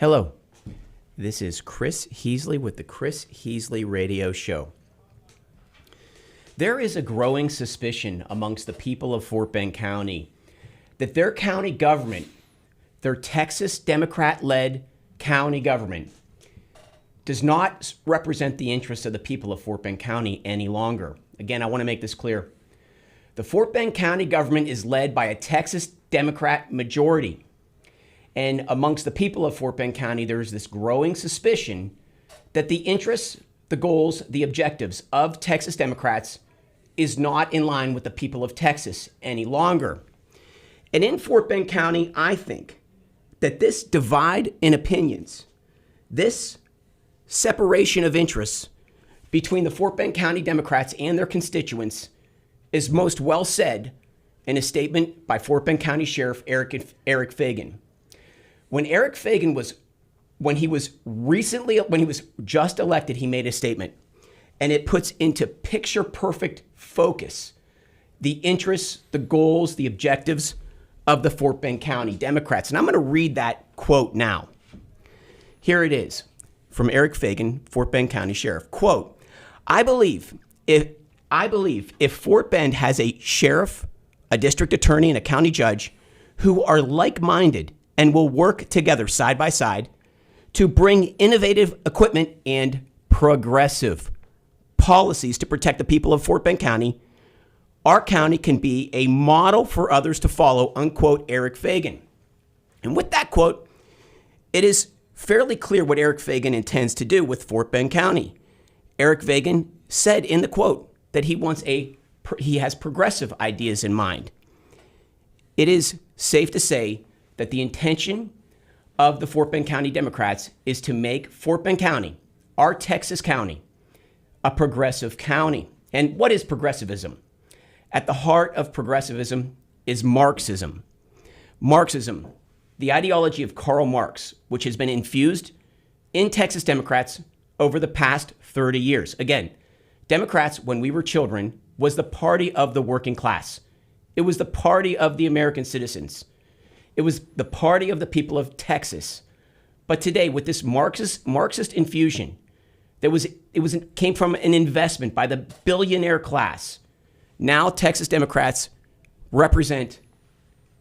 Hello, this is Chris Heasley with the Chris Heasley Radio Show. There is a growing suspicion amongst the people of Fort Bend County that their county government, their Texas Democrat-led county government, does not represent the interests of the people of Fort Bend County any longer. Again, I want to make this clear. The Fort Bend County government is led by a Texas Democrat majority. And amongst the people of Fort Bend County, there's this growing suspicion that the interests, the goals, the objectives of Texas Democrats is not in line with the people of Texas any longer. And in Fort Bend County, I think that this divide in opinions, this separation of interests between the Fort Bend County Democrats and their constituents is most well said in a statement by Fort Bend County Sheriff Eric Fagan. When he was just elected, he made a statement, and it puts into picture perfect focus the interests, the goals, the objectives of the Fort Bend County Democrats. And I'm going to read that quote now. Here it is from Eric Fagan, Fort Bend County Sheriff. Quote, I believe if Fort Bend has a sheriff, a district attorney, and a county judge who are like-minded and will work together side by side to bring innovative equipment and progressive policies to protect the people of Fort Bend County, our county can be a model for others to follow, unquote, Eric Fagan. And with that quote, it is fairly clear what Eric Fagan intends to do with Fort Bend County. Eric Fagan said in the quote that he has progressive ideas in mind. It is safe to say that the intention of the Fort Bend County Democrats is to make Fort Bend County, our Texas county, a progressive county. And what is progressivism? At the heart of progressivism is Marxism. Marxism, the ideology of Karl Marx, which has been infused in Texas Democrats over the past 30 years. Again, Democrats, when we were children, was the party of the working class. It was the party of the American citizens. It was the party of the people of Texas. But today, with this Marxist infusion, came from an investment by the billionaire class. Now Texas Democrats represent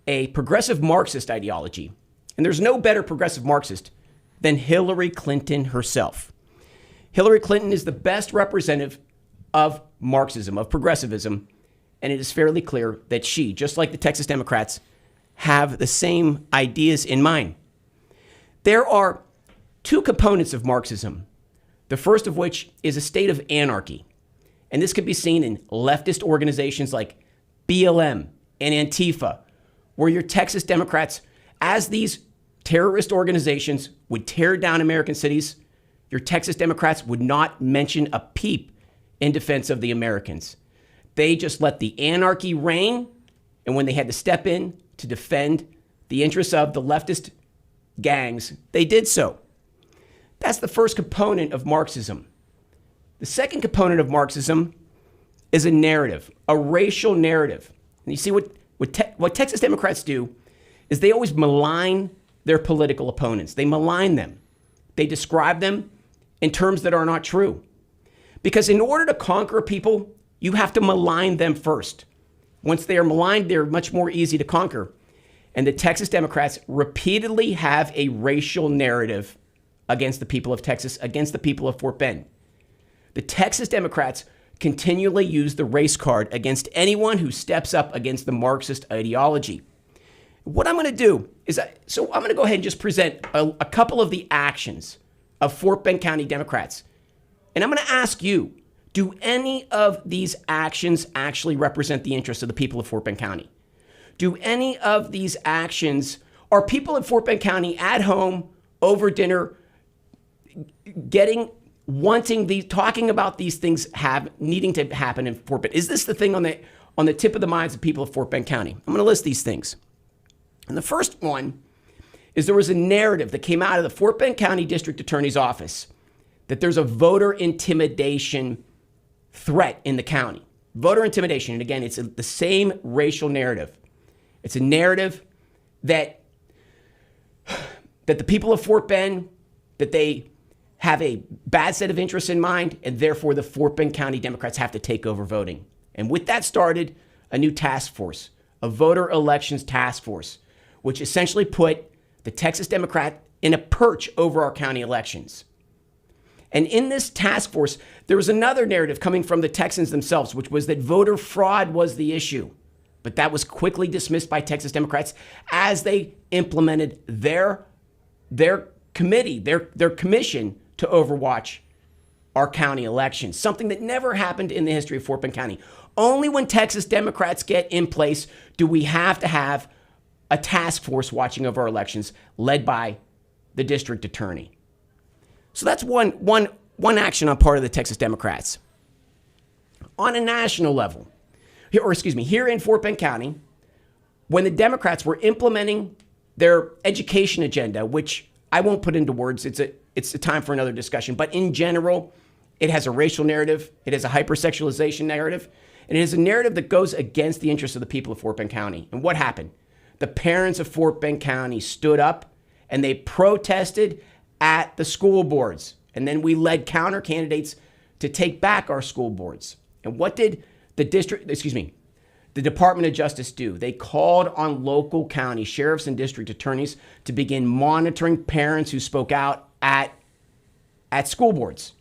a progressive Marxist ideology. And there's no better progressive Marxist than Hillary Clinton herself. Hillary Clinton is the best representative of Marxism, of progressivism, and it is fairly clear that she, just like the Texas Democrats, have the same ideas in mind. There are two components of Marxism, the first of which is a state of anarchy. And this can be seen in leftist organizations like BLM and Antifa, where your Texas Democrats, as these terrorist organizations would tear down American cities, your Texas Democrats would not mention a peep in defense of the Americans. They just let the anarchy reign, and when they had to step in to defend the interests of the leftist gangs, they did so. That's the first component of Marxism. The second component of Marxism is a narrative, a racial narrative. And you see what Texas Democrats do is they always malign their political opponents. They malign them. They describe them in terms that are not true. Because in order to conquer people, you have to malign them first. Once they are maligned, they're much more easy to conquer. And the Texas Democrats repeatedly have a racial narrative against the people of Texas, against the people of Fort Bend. The Texas Democrats continually use the race card against anyone who steps up against the Marxist ideology. What I'm going to do is, I'm going to go ahead and just present a couple of the actions of Fort Bend County Democrats. And I'm going to ask you, do any of these actions actually represent the interests of the people of Fort Bend County? Do any of these actions, are people in Fort Bend County at home, over dinner, talking about these things needing to happen in Fort Bend? Is this the thing on the tip of the minds of people of Fort Bend County? I'm going to list these things. And the first one is there was a narrative that came out of the Fort Bend County District Attorney's Office that there's a voter intimidation threat in the county. Voter intimidation. And again, it's the same racial narrative. It's a narrative that that the people of Fort Bend, that they have a bad set of interests in mind, and therefore the Fort Bend County Democrats have to take over voting. And with that started a new task force, a voter elections task force, which essentially put the Texas Democrat in a perch over our county elections. And in this task force, there was another narrative coming from the Texans themselves, which was that voter fraud was the issue. But that was quickly dismissed by Texas Democrats as they implemented their committee, their commission to overwatch our county elections, something that never happened in the history of Fort Bend County. Only when Texas Democrats get in place do we have to have a task force watching over our elections led by the district attorney. So that's one action on part of the Texas Democrats. On a national level, here in Fort Bend County, when the Democrats were implementing their education agenda, which I won't put into words, it's a time for another discussion, but in general, it has a racial narrative, it has a hypersexualization narrative, and it is a narrative that goes against the interests of the people of Fort Bend County. And what happened? The parents of Fort Bend County stood up and they protested at the school boards. And then we led counter candidates to take back our school boards. And what did the Department of Justice do? They called on local county sheriffs and district attorneys to begin monitoring parents who spoke out at school boards.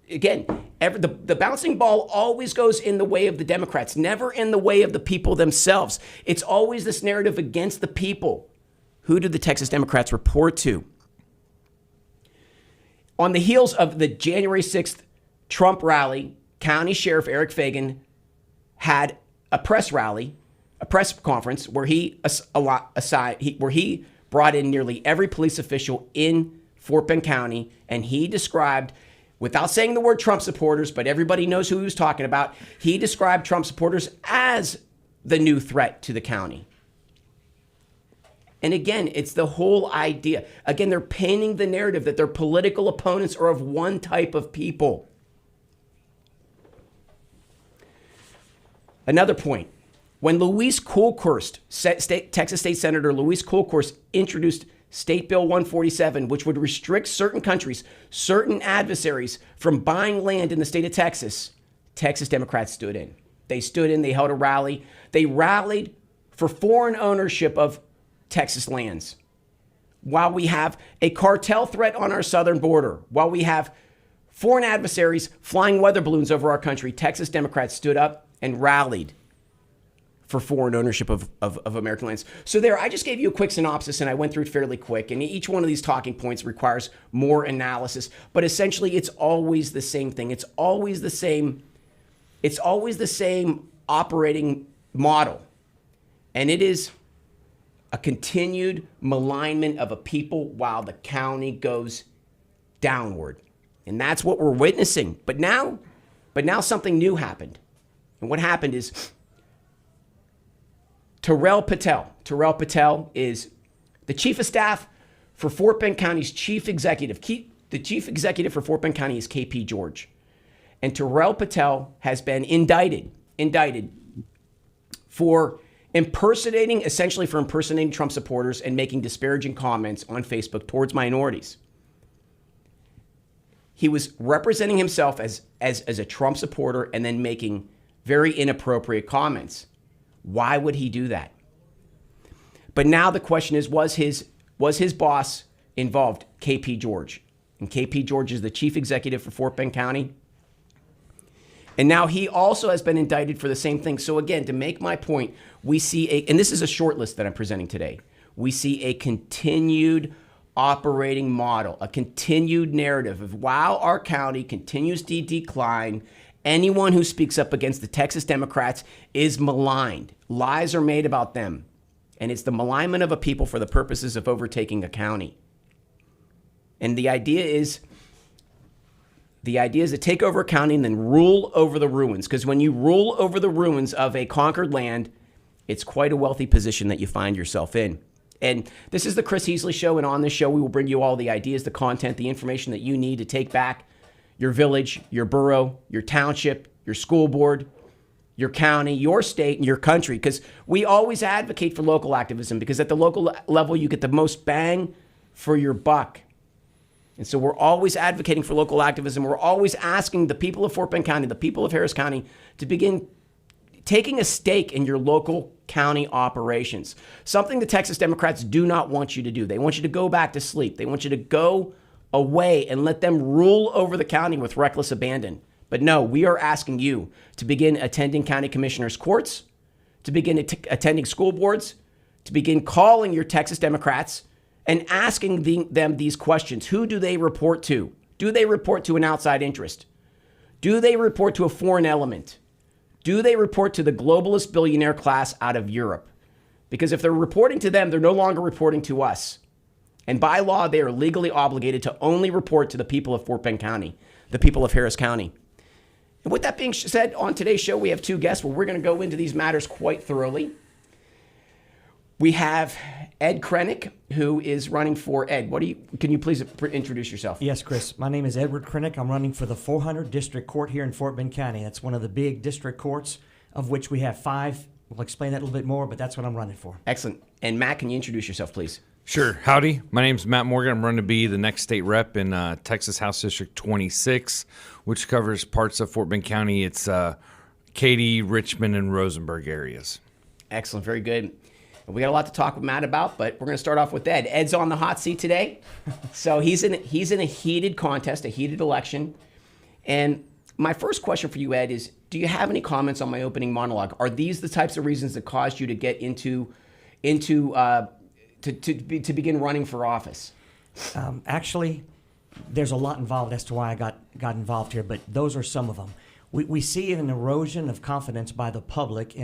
Again, the bouncing ball always goes in the way of the Democrats, never in the way of the people themselves. It's always this narrative against the people. Who do the Texas Democrats report to? On the heels of the January 6th Trump rally, County Sheriff Eric Fagan had a press conference where he brought in nearly every police official in Fort Bend County, and he described, without saying the word Trump supporters, but everybody knows who he was talking about, he described Trump supporters as the new threat to the county. And again, it's the whole idea. Again, they're painting the narrative that their political opponents are of one type of people. Another point, when Luis Coolkhorst, Texas State Senator Luis Coolkhorst, introduced State Bill 147, which would restrict certain countries, certain adversaries from buying land in the state of Texas, Texas Democrats stood in. They stood in, they held a rally. They rallied for foreign ownership of Texas lands. While we have a cartel threat on our southern border, while we have foreign adversaries flying weather balloons over our country, Texas Democrats stood up and rallied for foreign ownership of American lands. So there, I just gave you a quick synopsis and I went through it fairly quick. And each one of these talking points requires more analysis, but essentially it's always the same thing. It's always the same operating model. And it is a continued malignment of a people while the county goes downward. And that's what we're witnessing. But now something new happened. And what happened is Terrell Patel is the chief of staff for Fort Bend County's chief executive. The chief executive for Fort Bend County is KP George. And Terrell Patel has been indicted for impersonating Trump supporters and making disparaging comments on Facebook towards minorities. He was representing himself as a Trump supporter and then making very inappropriate comments. Why would he do that? But now the question is, was his boss involved, KP George? And KP George is the chief executive for Fort Bend County. And now he also has been indicted for the same thing. So again, to make my point, we see and this is a short list that I'm presenting today. We see a continued operating model, a continued narrative of while our county continues to decline, anyone who speaks up against the Texas Democrats is maligned. Lies are made about them. And it's the malignment of a people for the purposes of overtaking a county. And the idea is to take over a county and then rule over the ruins. Because when you rule over the ruins of a conquered land, it's quite a wealthy position that you find yourself in. And this is the Chris Heasley Show. And on this show, we will bring you all the ideas, the content, the information that you need to take back your village, your borough, your township, your school board, your county, your state, and your country, because we always advocate for local activism, because at the local level, you get the most bang for your buck. And so we're always advocating for local activism. We're always asking the people of Fort Bend County, the people of Harris County, to begin taking a stake in your local county operations. Something the Texas Democrats do not want you to do. They want you to go back to sleep. They want you to go away and let them rule over the county with reckless abandon. But no, we are asking you to begin attending county commissioners' courts, to begin attending school boards, to begin calling your Texas Democrats and asking them these questions. Who do they report to? Do they report to an outside interest? Do they report to a foreign element? Do they report to the globalist billionaire class out of Europe? Because if they're reporting to them, they're no longer reporting to us. And by law, they are legally obligated to only report to the people of Fort Bend County, the people of Harris County. And with that being said, on today's show, we have two guests where we're going to go into these matters quite thoroughly. We have Ed Krenek, who is running for Ed. Can you please introduce yourself? Yes, Chris. My name is Edward Krenek. I'm running for the 400 District Court here in Fort Bend County. That's one of the big district courts, of which we have 5. We'll explain that a little bit more, but that's what I'm running for. Excellent. And Matt, can you introduce yourself, please? Sure. Howdy. My name's Matt Morgan. I'm running to be the next state rep in Texas House District 26, which covers parts of Fort Bend County. It's Katy, Richmond, and Rosenberg areas. Excellent. Very good. We got a lot to talk with Matt about, but we're going to start off with Ed. Ed's on the hot seat today. So he's in a heated contest, a heated election. And my first question for you, Ed, is do you have any comments on my opening monologue? Are these the types of reasons that caused you to get to begin running for office? Actually, there's a lot involved as to why I got involved here, but those are some of them. We see an erosion of confidence by the public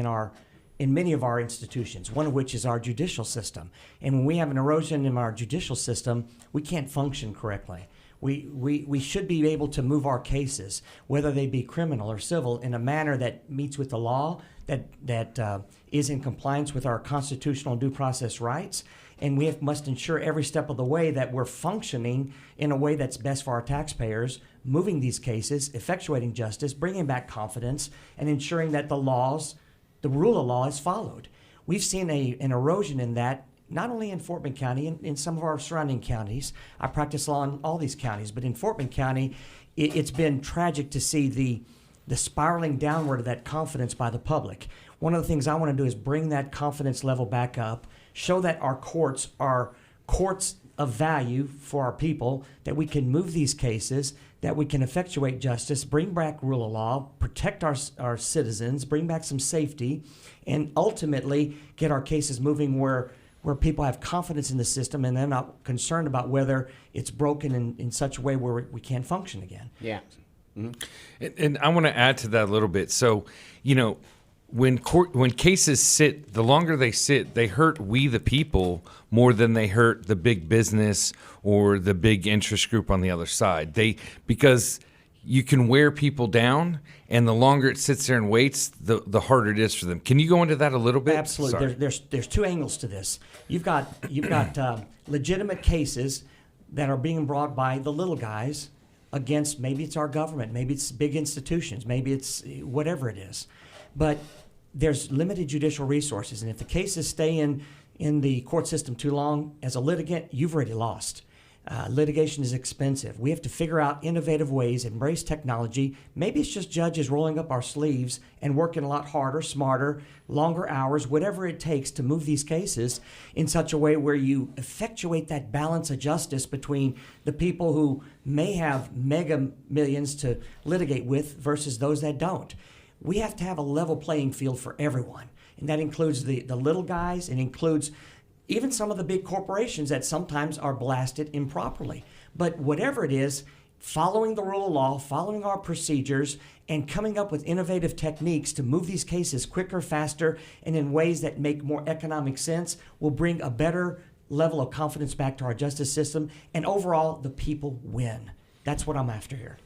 in many of our institutions, one of which is our judicial system. And when we have an erosion in our judicial system, we can't function correctly. We should be able to move our cases, whether they be criminal or civil, in a manner that meets with the law, that is in compliance with our constitutional due process rights. And we must ensure every step of the way that we're functioning in a way that's best for our taxpayers, moving these cases, effectuating justice, bringing back confidence, and ensuring that the rule of law is followed. We've seen an erosion in that, not only in Fort Bend County, in some of our surrounding counties. I practice law in all these counties, but in Fort Bend County, it's been tragic to see the spiraling downward of that confidence by the public. One of the things I want to do is bring that confidence level back up, show that our courts are courts of value for our people, that we can move these cases, that we can effectuate justice, bring back rule of law, protect our citizens, bring back some safety, and ultimately get our cases moving where people have confidence in the system and they're not concerned about whether it's broken in such a way where we can't function again. Yeah. Mm-hmm. And I want to add to that a little bit. So, when cases sit, the longer they sit, they hurt we the people more than they hurt the big business or the big interest group on the other side. Because you can wear people down, and the longer it sits there and waits, the harder it is for them. Can you go into that a little bit? Absolutely. There's two angles to this. You've got legitimate cases that are being brought by the little guys against, maybe it's our government, maybe it's big institutions, maybe it's whatever it is. But there's limited judicial resources, and if the cases stay in the court system too long, as a litigant, you've already lost. Litigation is expensive. We have to figure out innovative ways, embrace technology. Maybe it's just judges rolling up our sleeves and working a lot harder, smarter, longer hours, whatever it takes to move these cases in such a way where you effectuate that balance of justice between the people who may have mega millions to litigate with versus those that don't. We have to have a level playing field for everyone, and that includes the little guys. It includes even some of the big corporations that sometimes are blasted improperly. But whatever it is, following the rule of law, following our procedures, and coming up with innovative techniques to move these cases quicker, faster, and in ways that make more economic sense will bring a better level of confidence back to our justice system, and overall, the people win. That's what I'm after here.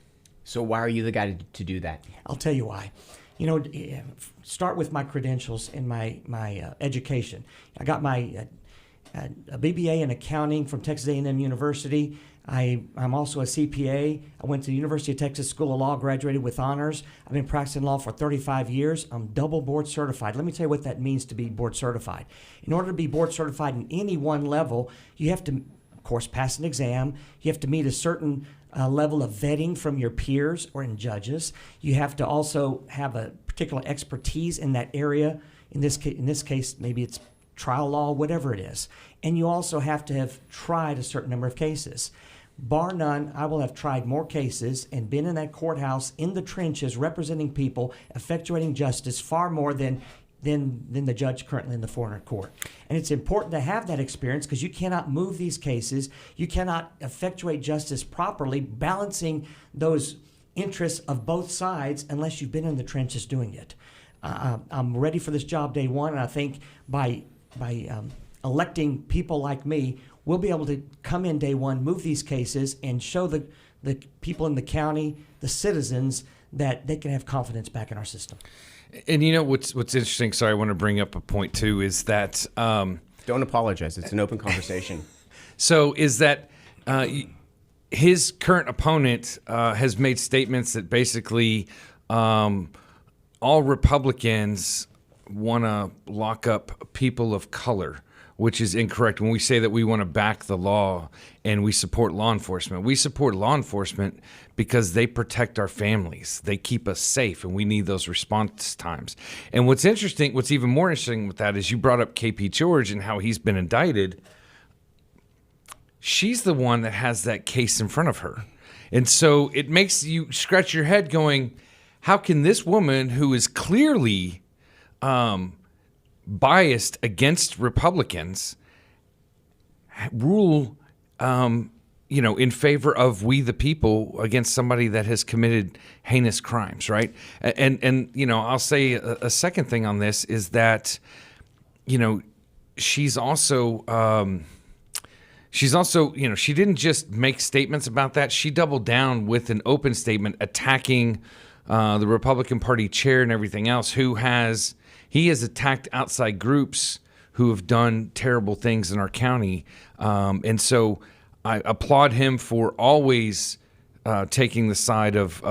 So why are you the guy to do that? I'll tell you why. Start with my credentials and my education. I got my a BBA in accounting from Texas A&M University. I'm also a CPA. I went to the University of Texas School of Law, graduated with honors. I've been practicing law for 35 years. I'm double board certified. Let me tell you what that means to be board certified. In order to be board certified in any one level, you have to, of course, pass an exam. You have to meet a certain level of vetting from your peers or in judges. You have to also have a particular expertise in that area. In this case, maybe it's trial law, whatever it is. And you also have to have tried a certain number of cases. Bar none, I will have tried more cases and been in that courthouse in the trenches representing people, effectuating justice far more than the judge currently in the foreigner court. And it's important to have that experience because you cannot move these cases. You cannot effectuate justice properly, balancing those interests of both sides unless you've been in the trenches doing it. I'm ready for this job day one, and I think by electing people like me, we'll be able to come in day one, move these cases, and show the people in the county, the citizens, that they can have confidence back in our system. And you know what's interesting? Sorry, I want to bring up a point too. Is that Don't apologize. It's an open conversation. so? Is that his current opponent has made statements that basically all Republicans want to lock up people of color, which is incorrect. When we say that we want to back the law and we support law enforcement because they protect our families. They keep us safe, and we need those response times. And what's even more interesting with that is you brought up KP George and how he's been indicted. She's the one that has that case in front of her. And so it makes you scratch your head going, how can this woman who is clearly biased against Republicans rule, in favor of we the people against somebody that has committed heinous crimes, right? And I'll say a second thing on this is that, she's also, she didn't just make statements about that. She doubled down with an open statement attacking the Republican Party chair and everything else, he has attacked outside groups who have done terrible things in our county. And so I applaud him for always taking the side of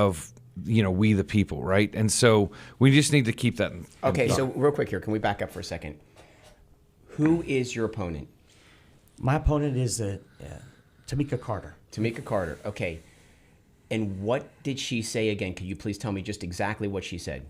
we the people, right? And so we just need to keep that in Okay, so real quick here, can we back up for a second? Who is your opponent? My opponent is Tamika Carter. Tamika Carter, okay. And what did she say again? Could you please tell me just exactly what she said?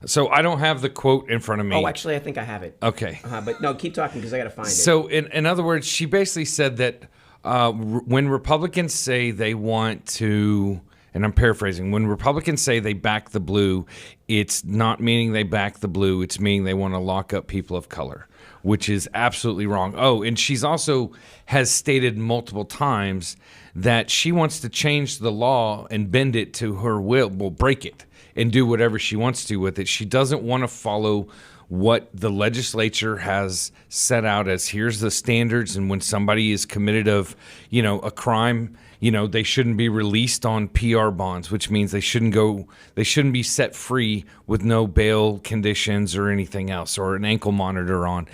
So I don't have the quote in front of me. Oh, actually, I think I have it. Okay. But no, keep talking because I got to find it. So in other words, she basically said that when Republicans say they want to, and I'm paraphrasing, when Republicans say they back the blue, it's not meaning they back the blue. It's meaning they want to lock up people of color, which is absolutely wrong. Oh, and she's also has stated multiple times that she wants to change the law and bend it to her will, break it and do whatever she wants to with it. She doesn't want to follow what the legislature has set out as here's the standards, and when somebody is committed of, a crime, they shouldn't be released on PR bonds, which means they shouldn't be set free with no bail conditions or anything else, or an ankle monitor on.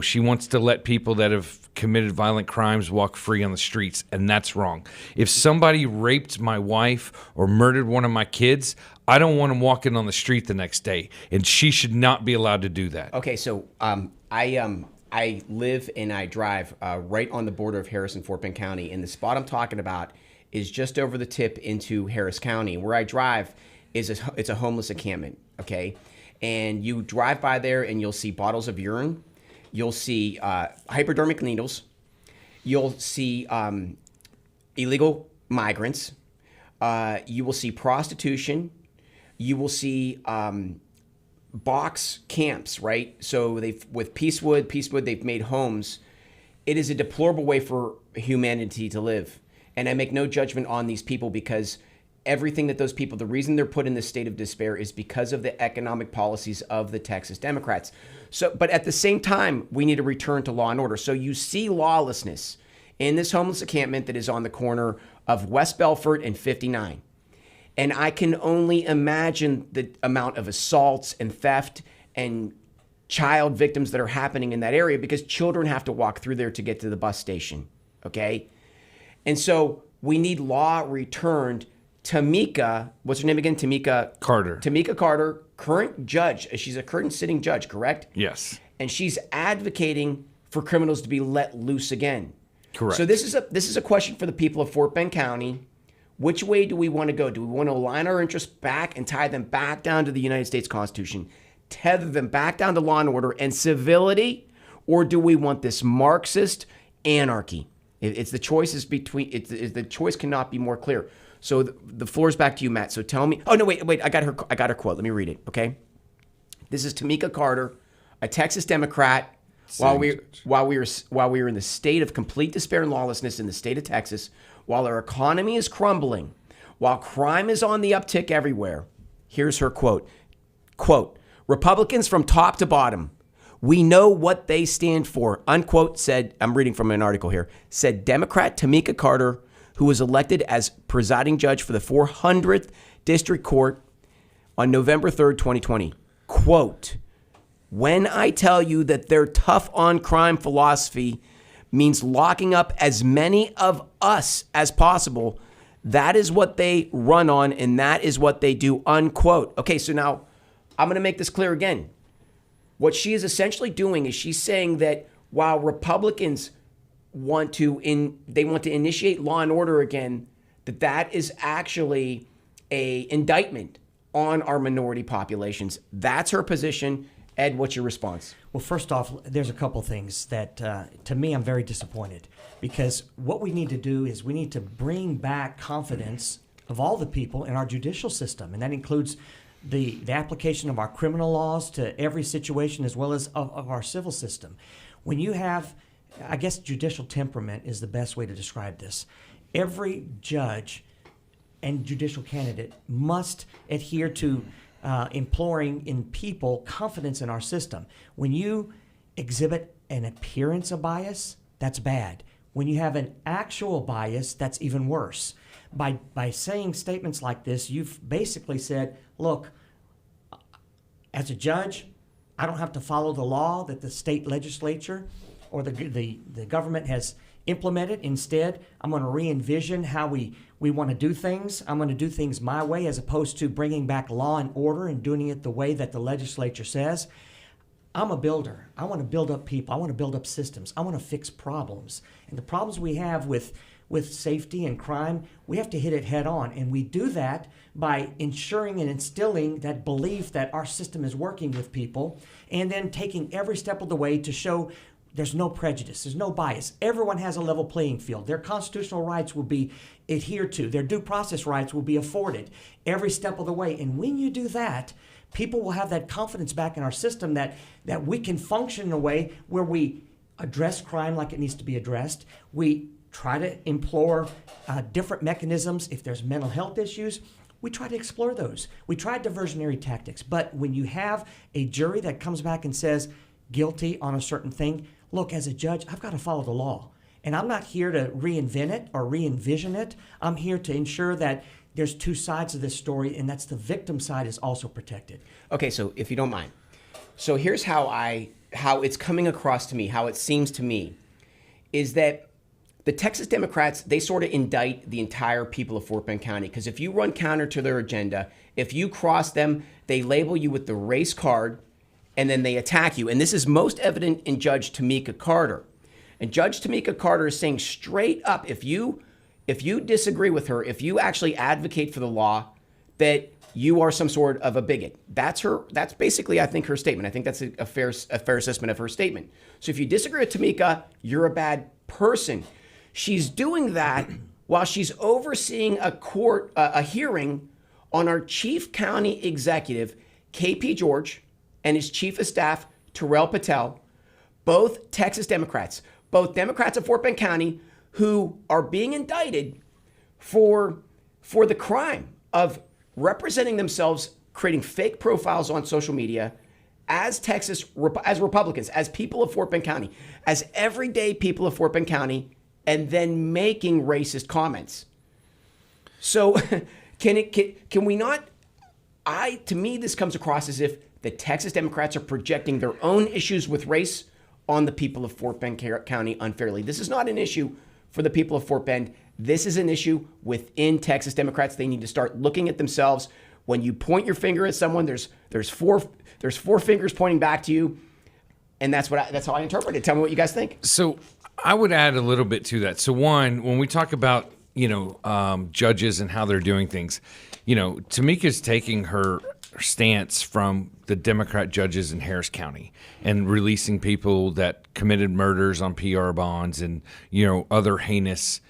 She wants to let people that have committed violent crimes walk free on the streets, and that's wrong. If somebody raped my wife or murdered one of my kids, I don't want them walking on the street the next day, and she should not be allowed to do that. Okay, so I live and I drive right on the border of Harris and Fort Bend County, and the spot I'm talking about is just over the tip into Harris County. Where I drive it's a homeless encampment, okay? And you drive by there and you'll see bottles of urine, you'll see hypodermic needles, you'll see illegal migrants, you will see prostitution, you will see box camps, right? So with Peacewood, they've made homes. It is a deplorable way for humanity to live. And I make no judgment on these people because everything that those people, the reason they're put in this state of despair is because of the economic policies of the Texas Democrats. So, but at the same time, we need to return to law and order. So you see lawlessness in this homeless encampment that is on the corner of West Belfort and 59. And I can only imagine the amount of assaults and theft and child victims that are happening in that area because children have to walk through there to get to the bus station. Okay? And so we need law returned. Tamika, what's her name again? Tamika Carter, current judge. She's a current sitting judge, correct? Yes. And she's advocating for criminals to be let loose again. Correct. So this is a question for the people of Fort Bend County. Which way do we want to go? Do we want to align our interests back and tie them back down to the United States Constitution, tether them back down to law and order and civility, or do we want this Marxist anarchy? It's the choices between. The choice cannot be more clear. So the floor is back to you, Matt. So tell me. Oh no, wait. I got her quote. Let me read it. Okay. This is Tamika Carter, a Texas Democrat. While we were in the state of complete despair and lawlessness in the state of Texas, while our economy is crumbling, while crime is on the uptick everywhere, here's her quote. Quote, Republicans from top to bottom, we know what they stand for, unquote, said, I'm reading from an article here, said Democrat Tamika Carter, who was elected as presiding judge for the 400th District Court on November 3rd, 2020. Quote, when I tell you that their tough on crime philosophy means locking up as many of us as possible, that is what they run on and that is what they do, unquote. Okay, so now I'm going to make this clear again. What she is essentially doing is she's saying that while Republicans want to initiate law and order again, that is actually a indictment on our minority populations. That's her position. Ed, what's your response? Well, first off, there's a couple things that, to me, I'm very disappointed because what we need to do is we need to bring back confidence of all the people in our judicial system, and that includes the application of our criminal laws to every situation as well as of our civil system. When you have, I guess judicial temperament is the best way to describe this. Every judge and judicial candidate must adhere to imploring in people confidence in our system. When you exhibit an appearance of bias, that's bad. When you have an actual bias, that's even worse. By saying statements like this, you've basically said, look, as a judge, I don't have to follow the law that the state legislature or the government has implemented. Instead, I'm going to re-envision how we want to do things. I'm going to do things my way as opposed to bringing back law and order and doing it the way that the legislature says. I'm a builder. I want to build up people. I want to build up systems. I want to fix problems. And the problems we have with safety and crime, we have to hit it head on. And we do that by ensuring and instilling that belief that our system is working with people and then taking every step of the way to show there's no prejudice. There's no bias. Everyone has a level playing field. Their constitutional rights will be adhered to. Their due process rights will be afforded every step of the way. And when you do that, people will have that confidence back in our system that we can function in a way where we address crime like it needs to be addressed. We try to implore different mechanisms. If there's mental health issues, we try to explore those. We try diversionary tactics. But when you have a jury that comes back and says guilty on a certain thing, look, as a judge, I've got to follow the law. And I'm not here to reinvent it or re-envision it. I'm here to ensure that there's two sides of this story, and that's the victim side is also protected. Okay, so if you don't mind. So here's how it's coming across to me, how it seems to me, is that the Texas Democrats, they sort of indict the entire people of Fort Bend County, because if you run counter to their agenda, if you cross them, they label you with the race card, and then they attack you. And this is most evident in Judge Tamika Carter. And Judge Tamika Carter is saying straight up, if you disagree with her, if you actually advocate for the law, that you are some sort of a bigot. That's basically, I think, her statement. I think that's a fair assessment of her statement. So if you disagree with Tamika, you're a bad person. She's doing that while she's overseeing a hearing on our chief county executive, KP George, and his chief of staff, Terrell Patel, both Texas Democrats, both Democrats of Fort Bend County, who are being indicted for the crime of representing themselves, creating fake profiles on social media as Republicans, as people of Fort Bend County, as everyday people of Fort Bend County, and then making racist comments. So can we not? To me, this comes across as if that Texas Democrats are projecting their own issues with race on the people of Fort Bend County unfairly. This is not an issue for the people of Fort Bend. This is an issue within Texas Democrats. They need to start looking at themselves. When you point your finger at someone, there's four fingers pointing back to you, and that's how I interpret it. Tell me what you guys think. So I would add a little bit to that. So one, when we talk about judges and how they're doing things, Tamika's taking her stance from the Democrat judges in Harris County and releasing people that committed murders on PR bonds and other heinous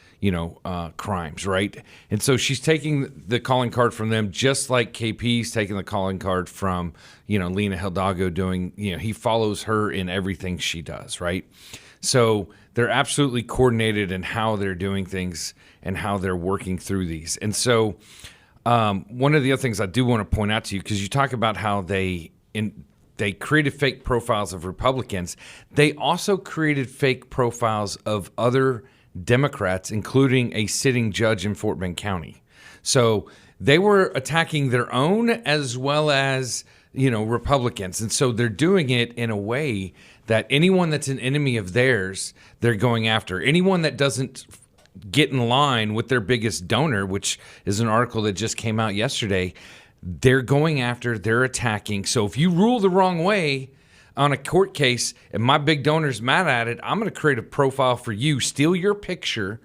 crimes, right? And so she's taking the calling card from them, just like KP's taking the calling card from Lena Hidalgo doing. He follows her in everything she does, right? So they're absolutely coordinated in how they're doing things and how they're working through these. And so one of the other things I do want to point out to you, because you talk about how they created fake profiles of Republicans, they also created fake profiles of other Democrats, including a sitting judge in Fort Bend County. So they were attacking their own as well as Republicans. And so they're doing it in a way that anyone that's an enemy of theirs, they're going after. Anyone that doesn't get in line with their biggest donor, which is an article that just came out yesterday, they're going after, they're attacking. So if you rule the wrong way on a court case and my big donor's mad at it, I'm going to create a profile for you, steal your picture,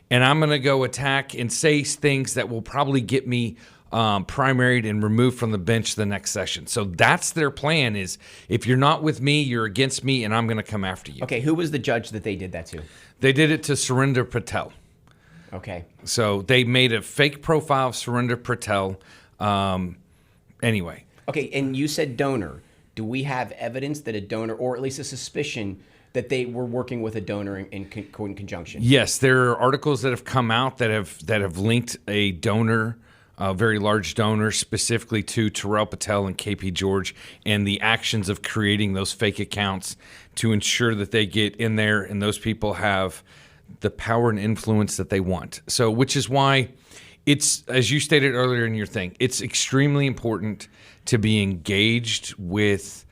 and I'm going to go attack and say things that will probably get me primaried and removed from the bench the next session. So that's their plan, is if you're not with me, you're against me, and I'm going to come after you. Okay, who was the judge that they did that to? They did it to Surinder Patel. Okay. So they made a fake profile of Surinder Patel. Anyway. Okay, and you said donor. Do we have evidence that a donor, or at least a suspicion, that they were working with a donor in conjunction? Yes, there are articles that have come out that have linked a donor, a very large donor, specifically to Terrell Patel and KP George, and the actions of creating those fake accounts to ensure that they get in there and those people have the power and influence that they want. So, which is why it's, as you stated earlier in your thing, it's extremely important to be engaged with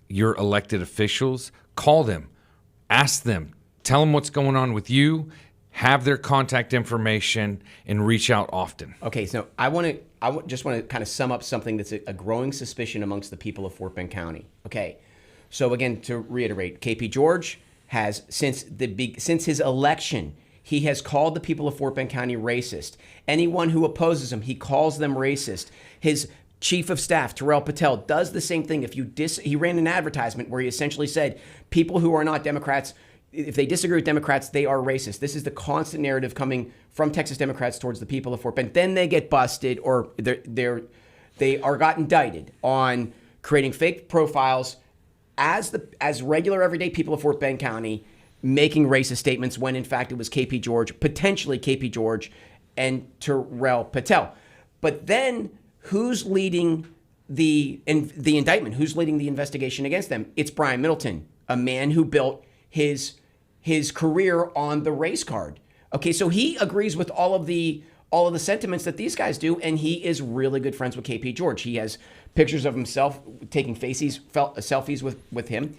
your elected officials. Call them, ask them, tell them what's going on with you, have their contact information, and reach out often. Okay, so I just want to kind of sum up something that's a growing suspicion amongst the people of Fort Bend County. Okay, so again, to reiterate, KP George has, since his election, he has called the people of Fort Bend County racist. Anyone who opposes him, he calls them racist. His chief of staff, Terrell Patel, does the same thing. He ran an advertisement where he essentially said, people who are not Democrats, if they disagree with Democrats, they are racist. This is the constant narrative coming from Texas Democrats towards the people of Fort Bend. Then they get busted, or they got indicted on creating fake profiles as regular everyday people of Fort Bend County, making racist statements when in fact it was KP George, potentially KP George, and Terrell Patel. But then who's leading the indictment? Who's leading the investigation against them? It's Brian Middleton, a man who built his career on the race card. Okay, so he agrees with all of the sentiments that these guys do, and he is really good friends with KP George. He has pictures of himself taking selfies with him.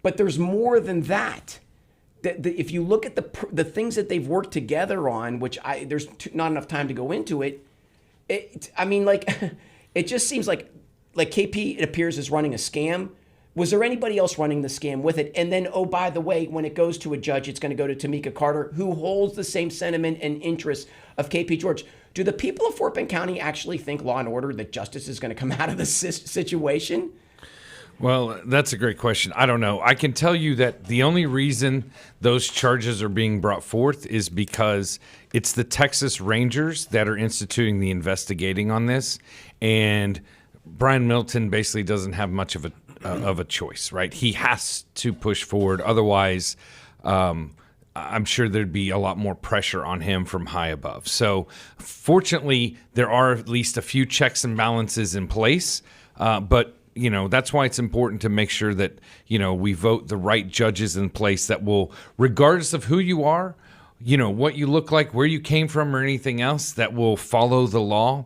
But there's more than that. If you look at the things that they've worked together on, which there's not enough time to go into it. It just seems like KP, it appears, is running a scam. Was there anybody else running the scam with it? And then, oh, by the way, when it goes to a judge, it's going to go to Tamika Carter, who holds the same sentiment and interests of KP George. Do the people of Fort Bend County actually think law and order, that justice is going to come out of this situation? Well, that's a great question. I don't know. I can tell you that the only reason those charges are being brought forth is because it's the Texas Rangers that are instituting the investigating on this, and Brian Middleton basically doesn't have much of a choice, right? He has to push forward. Otherwise, I'm sure there'd be a lot more pressure on him from high above. So fortunately, there are at least a few checks and balances in place, but that's why it's important to make sure that, we vote the right judges in place that will, regardless of who you are, what you look like, where you came from, or anything else, that will follow the law.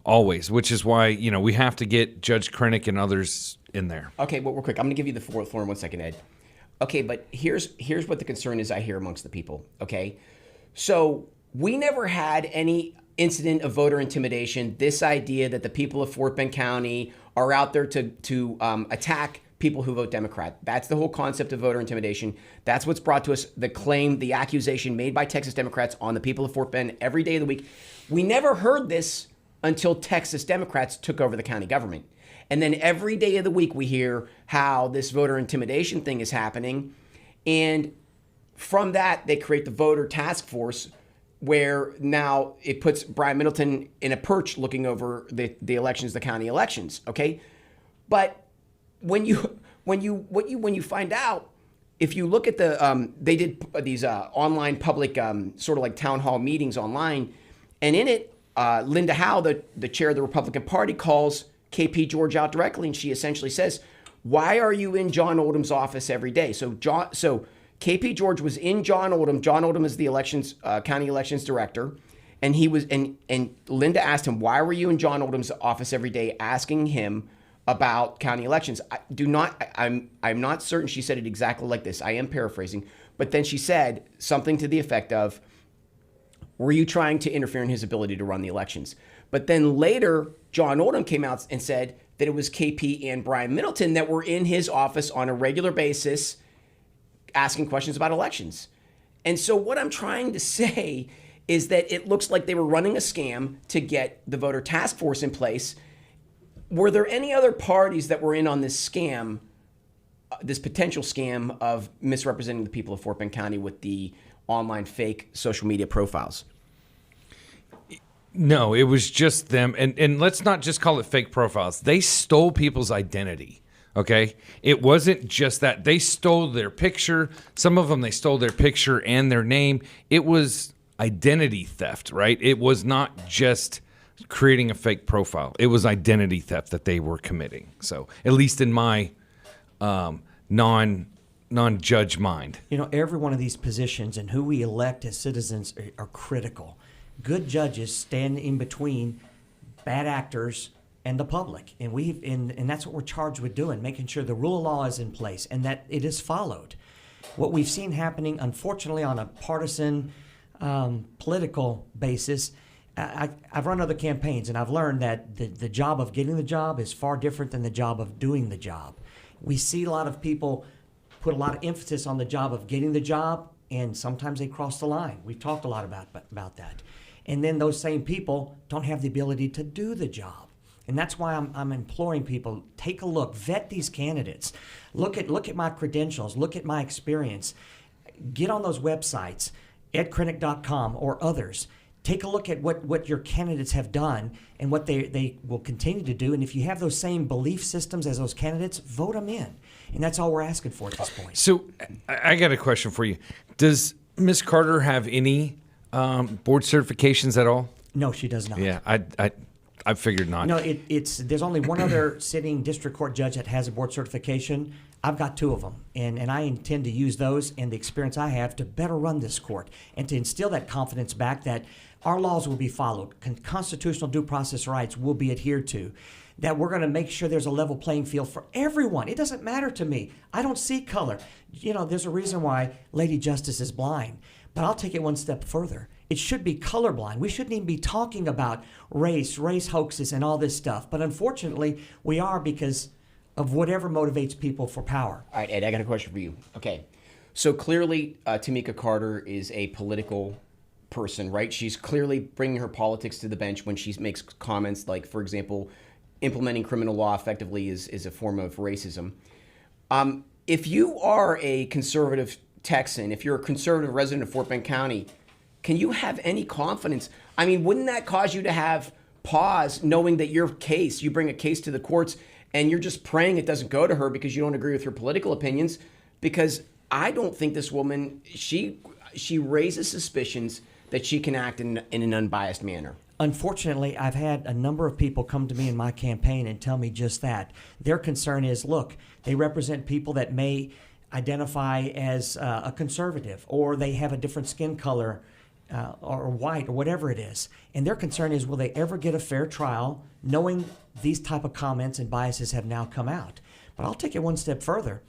always, which is why, we have to get Judge Krenek and others in there. Okay, well, real quick, I'm going to give you the floor in 1 second, Ed. Okay, but here's what the concern is I hear amongst the people, okay? So we never had any incident of voter intimidation, this idea that the people of Fort Bend County are out there to attack people who vote Democrat. That's the whole concept of voter intimidation. That's what's brought to us the claim, the accusation made by Texas Democrats on the people of Fort Bend every day of the week. We never heard this until Texas Democrats took over the county government. And then every day of the week we hear how this voter intimidation thing is happening. And from that, they create the voter task force, where now it puts Brian Middleton in a perch looking over the elections, the county elections, okay? But when you find out, if you look at they did these online public sort of like town hall meetings online, and in it, Linda Howe, the chair of the Republican Party, calls KP George out directly, and she essentially says, "Why are you in John Oldham's office every day?" So KP George was in John Oldham. John Oldham is the county elections director, and he was and Linda asked him, "Why were you in John Oldham's office every day?" asking him about county elections. I'm not certain she said it exactly like this. I am paraphrasing, but then she said something to the effect of, "Were you trying to interfere in his ability to run the elections?" But then later, John Oldham came out and said that it was KP and Brian Middleton that were in his office on a regular basis asking questions about elections. And so what I'm trying to say is that it looks like they were running a scam to get the voter task force in place. Were there any other parties that were in on this scam, this potential scam of misrepresenting the people of Fort Bend County with the online fake social media profiles? No, it was just them. And let's not just call it fake profiles. They stole people's identity, okay? It wasn't just that. They stole their picture. Some of them, they stole their picture and their name. It was identity theft, right? It was not just creating a fake profile. It was identity theft that they were committing. So at least in my non-judge mind. Every one of these positions and who we elect as citizens are critical. Good judges stand in between bad actors and the public, and that's what we're charged with doing, making sure the rule of law is in place and that it is followed. What we've seen happening, unfortunately, on a partisan political basis, I've run other campaigns, and I've learned that the job of getting the job is far different than the job of doing the job. We see a lot of people put a lot of emphasis on the job of getting the job, and sometimes they cross the line. We've talked a lot about that. And then those same people don't have the ability to do the job. And that's why I'm imploring people, take a look, vet these candidates. Look at my credentials, look at my experience. Get on those websites, edkrenek.com or others. Take a look at what your candidates have done and what they will continue to do. And if you have those same belief systems as those candidates, vote them in. And that's all we're asking for at this point. So I got a question for you. Does Ms. Carter have any board certifications at all? No, she does not. Yeah, I figured not. No, there's only one other sitting district court judge that has a board certification. I've got two of them, and I intend to use those and the experience I have to better run this court and to instill that confidence back that our laws will be followed, constitutional due process rights will be adhered to, that we're going to make sure there's a level playing field for everyone. It doesn't matter to me. I don't see color. There's a reason why Lady Justice is blind. But I'll take it one step further. It should be colorblind. We shouldn't even be talking about race hoaxes, and all this stuff. But unfortunately, we are because of whatever motivates people for power. All right, Ed, I got a question for you. Okay. So clearly, Tamika Carter is a political person, right? She's clearly bringing her politics to the bench when she makes comments like, for example, implementing criminal law effectively is a form of racism. If you are a conservative Texan, if you're a conservative resident of Fort Bend County, can you have any confidence? I mean, wouldn't that cause you to have pause knowing that you bring a case to the courts and you're just praying it doesn't go to her because you don't agree with her political opinions? Because I don't think this woman, she raises suspicions that she can act in an unbiased manner. Unfortunately, I've had a number of people come to me in my campaign and tell me just that. Their concern is, look, they represent people that may identify as a conservative, or they have a different skin color or white or whatever it is. And their concern is, will they ever get a fair trial knowing these type of comments and biases have now come out? But I'll take it one step further.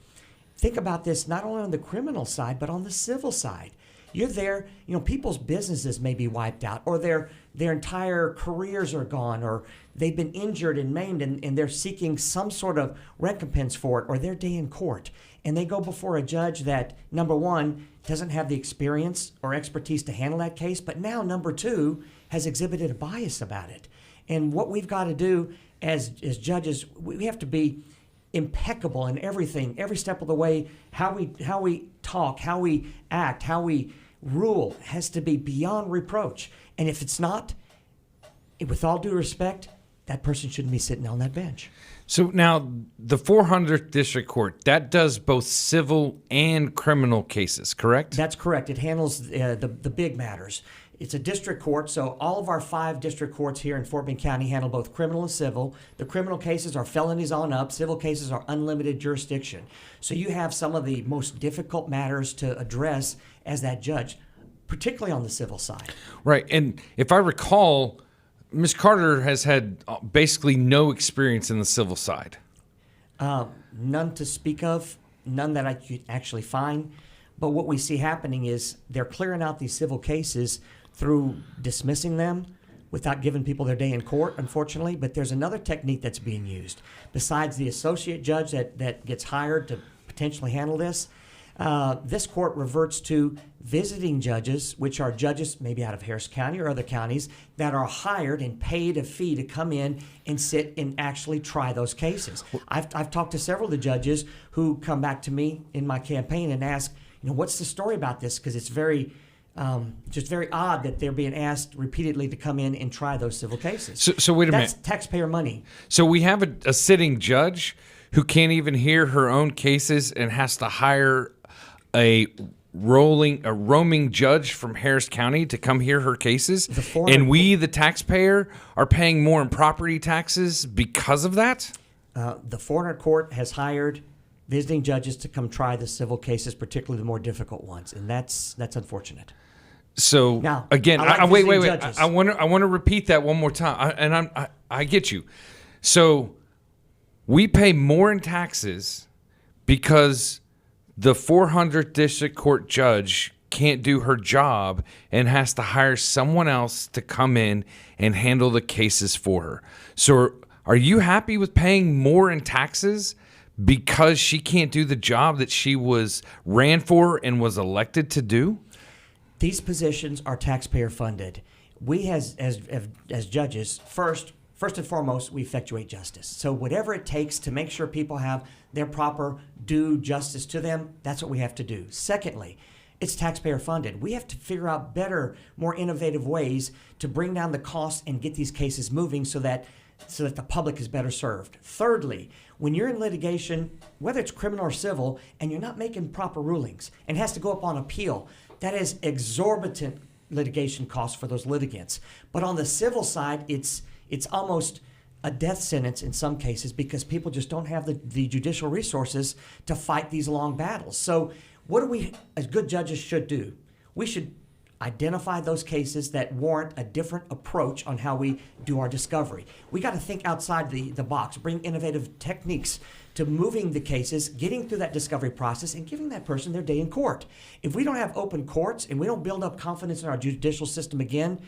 Think about this not only on the criminal side, but on the civil side. You're there, people's businesses may be wiped out, or their entire careers are gone, or they've been injured and maimed, and they're seeking some sort of recompense for it, or their day in court. And they go before a judge that, number one, doesn't have the experience or expertise to handle that case, but now, number two, has exhibited a bias about it. And what we've got to do as judges, we have to be impeccable in everything, every step of the way. How we talk, how we act, how we rule has to be beyond reproach. And if it's not, with all due respect, that person shouldn't be sitting on that bench. So now the 400th District Court, that does both civil and criminal cases, correct? That's correct. It handles the big matters. It's a district court, so all of our 5 district courts here in Fort Bend County handle both criminal and civil. The criminal cases are felonies on up. Civil cases are unlimited jurisdiction. So you have some of the most difficult matters to address as that judge, particularly on the civil side. Right. And if I recall, Ms. Carter has had basically no experience in the civil side. None to speak of, none that I could actually find. But what we see happening is they're clearing out these civil cases through dismissing them without giving people their day in court, unfortunately. But there's another technique that's being used. Besides the associate judge that gets hired to potentially handle this, this court reverts to visiting judges, which are judges maybe out of Harris County or other counties that are hired and paid a fee to come in and sit and actually try those cases. I've talked to several of the judges who come back to me in my campaign and ask, what's the story about this? Because it's just very odd that they're being asked repeatedly to come in and try those civil cases. So wait a minute. That's taxpayer money. So we have a sitting judge who can't even hear her own cases and has to hire a roaming judge from Harris County to come hear her cases, and we, the taxpayer, are paying more in property taxes because of that? The 400 court has hired visiting judges to come try the civil cases, particularly the more difficult ones, and that's unfortunate. So now, again, wait. Judges. I want to repeat that one more time, I get you. So we pay more in taxes because the 400th District Court judge can't do her job and has to hire someone else to come in and handle the cases for her. So are you happy with paying more in taxes because she can't do the job that she ran for and was elected to do? These positions are taxpayer funded. We as judges, first and foremost, we effectuate justice. So whatever it takes to make sure people have their proper due justice to them, that's what we have to do. Secondly, it's taxpayer funded. We have to figure out better, more innovative ways to bring down the costs and get these cases moving so that the public is better served. Thirdly, when you're in litigation, whether it's criminal or civil, and you're not making proper rulings and has to go up on appeal, that is exorbitant litigation costs for those litigants. But on the civil side, it's almost a death sentence in some cases because people just don't have the judicial resources to fight these long battles. So what do we, as good judges, should do? We should identify those cases that warrant a different approach on how we do our discovery. We got to think outside the box, bring innovative techniques to moving the cases, getting through that discovery process, and giving that person their day in court. If we don't have open courts and we don't build up confidence in our judicial system again,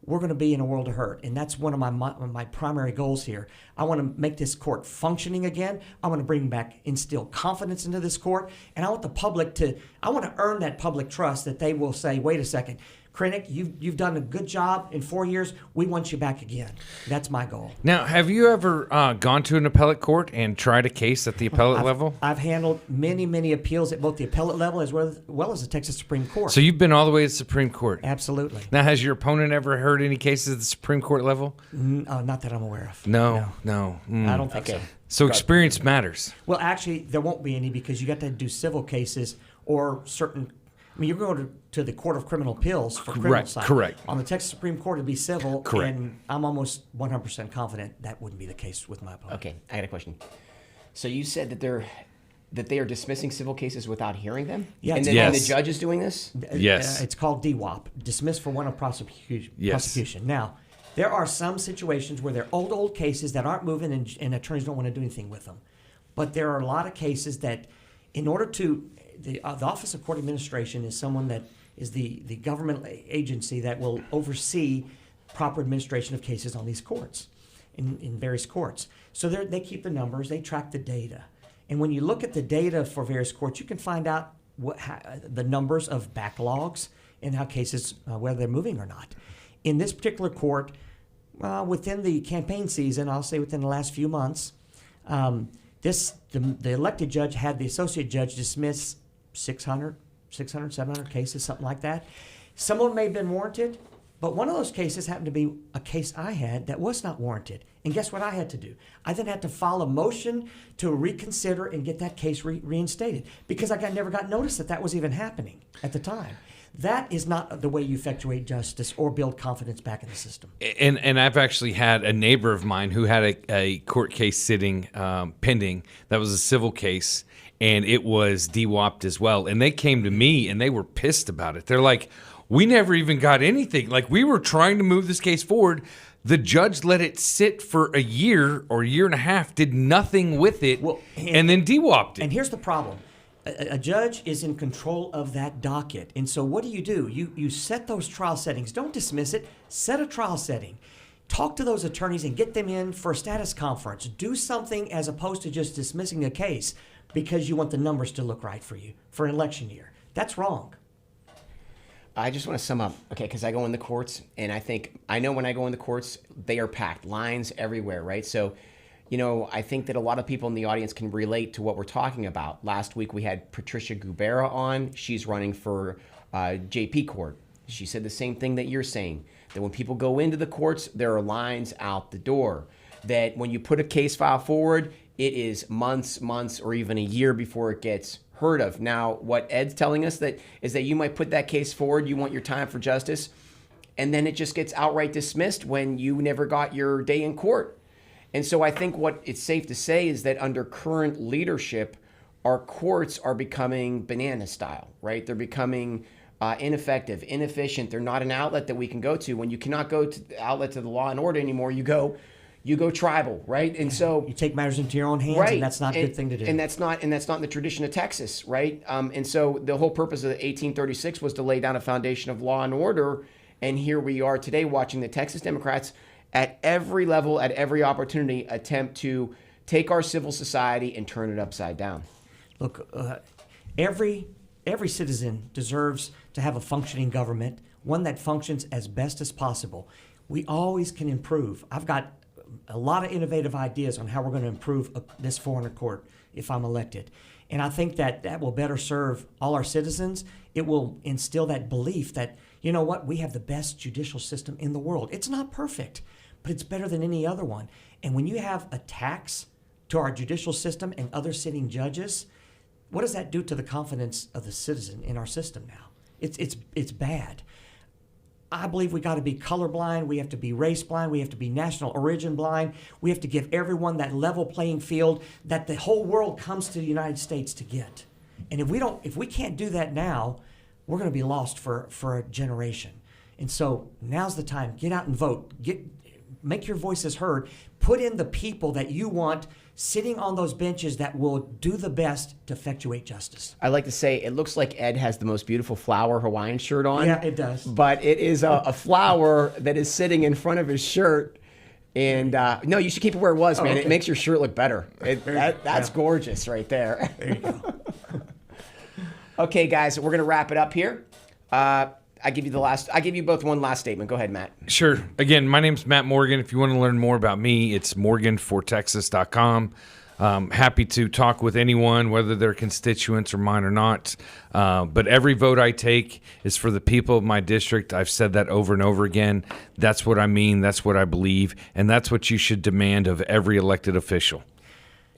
we're going to be in a world of hurt. And that's one of my primary goals here. I want to make this court functioning again. I want to instill confidence into this court. And I want the public I want to earn that public trust that they will say, wait a second, Krenek, you've done a good job in 4 years. We want you back again. That's my goal. Now, have you ever gone to an appellate court and tried a case at the appellate level? I've handled many appeals at both the appellate level as well as the Texas Supreme Court. So you've been all the way to the Supreme Court? Absolutely. Now, has your opponent ever heard any cases at the Supreme Court level? Not that I'm aware of. No. I don't think so. So experience matters. Well, actually, there won't be any because you got to do civil cases or certain. I mean, you're going to the Court of Criminal Appeals for criminal side. Correct. On the Texas Supreme Court, it'd be civil. Correct. And I'm almost 100% confident that wouldn't be the case with my opponent. Okay, I got a question. So you said that there that they are dismissing civil cases without hearing them? Yeah, and, Yes. and the judge is doing this? Yes. It's called DWOP, dismissed for want of prosecution. Yes. Now, there are some situations where they're old cases that aren't moving and attorneys don't want to do anything with them. But there are a lot of cases that, in order to, the Office of Court Administration is someone that is the government agency that will oversee proper administration of cases on these courts, in various courts. So they keep the numbers, they track the data. And when you look at the data for various courts, you can find out the numbers of backlogs and how cases, whether they're moving or not. In this particular court, within the campaign season, I'll say within the last few months, the elected judge had the associate judge dismiss 600, 700 cases, something like that. Some of them may have been warranted, but one of those cases happened to be a case I had that was not warranted. And guess what I had to do? I then had to file a motion to reconsider and get that case reinstated because I never got notice that was even happening at the time. That is not the way you effectuate justice or build confidence back in the system. And I've actually had a neighbor of mine who had a court case sitting pending. That was a civil case, and it was DWOP'd as well. And they came to me, and they were pissed about it. They're like, we never even got anything. Like, we were trying to move this case forward. The judge let it sit for a year or a year and a half, did nothing with it, and then DWOP'd it. And here's the problem. A judge is in control of that docket. And so what do? You set those trial settings. Don't dismiss it. Set a trial setting. Talk to those attorneys and get them in for a status conference. Do something as opposed to just dismissing a case because you want the numbers to look right for you for an election year. That's wrong. I just want to sum up, okay, because I go in the courts, and I know when I go in the courts, they are packed, lines everywhere, right? So, I think that a lot of people in the audience can relate to what we're talking about. Last week, we had Patricia Gubera on. She's running for JP Court. She said the same thing that you're saying, that when people go into the courts, there are lines out the door, that when you put a case file forward, it is months, or even a year before it gets heard of. Now, what Ed's telling us is that you might put that case forward, you want your time for justice, and then it just gets outright dismissed when you never got your day in court. And so I think what it's safe to say is that under current leadership, our courts are becoming banana style, right? They're becoming ineffective, inefficient. They're not an outlet that we can go to. When you cannot go to the outlet to the law and order anymore, you go tribal, right? And so you take matters into your own hands, right, and that's not a good thing to do. And that's not in the tradition of Texas, right? And so the whole purpose of 1836 was to lay down a foundation of law and order. And here we are today watching the Texas Democrats at every level, at every opportunity, attempt to take our civil society and turn it upside down. Look, every citizen deserves to have a functioning government, one that functions as best as possible. We always can improve. I've got a lot of innovative ideas on how we're going to improve this 400 court if I'm elected. And I think that will better serve all our citizens. It will instill that belief that, you know what, we have the best judicial system in the world. It's not perfect, but it's better than any other one. And when you have attacks to our judicial system and other sitting judges, what does that do to the confidence of the citizen in our system now? It's bad. I believe we got to be colorblind. We have to be race blind. We have to be national origin blind. We have to give everyone that level playing field that the whole world comes to the United States to get. And if we can't do that now, we're going to be lost for a generation. And so now's the time. Get out and vote. Make your voices heard. Put in the people that you want sitting on those benches that will do the best to effectuate justice. I like to say it looks like Ed has the most beautiful flower Hawaiian shirt on. Yeah, it does. But it is a flower that is sitting in front of his shirt. And no, you should keep it where it was, man. Okay. It makes your shirt look better. That's gorgeous right there. There you go. Okay, guys, we're gonna wrap it up here. I give you both one last statement. Go ahead, Matt. Sure. Again, my name's Matt Morgan. If you want to learn more about me, it's morganfortexas.com. Happy to talk with anyone, whether they're constituents or mine or not. But every vote I take is for the people of my district. I've said that over and over again. That's what I mean. That's what I believe. And that's what you should demand of every elected official.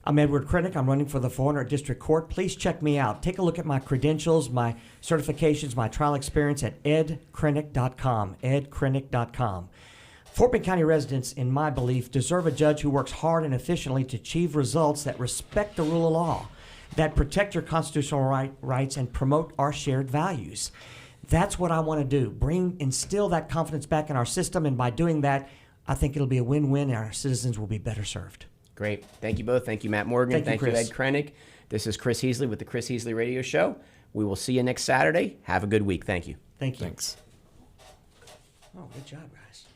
I'm Edward Krenek. I'm running for the 400 District Court. Please check me out. Take a look at my credentials, my certifications, my trial experience at edkrenek.com, edkrenek.com. Fort Bend County residents, in my belief, deserve a judge who works hard and efficiently to achieve results that respect the rule of law. that protect your constitutional rights and promote our shared values. That's what I want to do. Instill that confidence back in our system, and by doing that, I think it'll be a win-win, and our citizens will be better served. Great. Thank you both. Thank you, Matt Morgan. Thank you, Chris. Ed Krenek. This is Chris Heasley with the Chris Heasley Radio Show. We will see you next Saturday. Have a good week. Thank you. Thank you. Thanks. Oh, good job, guys.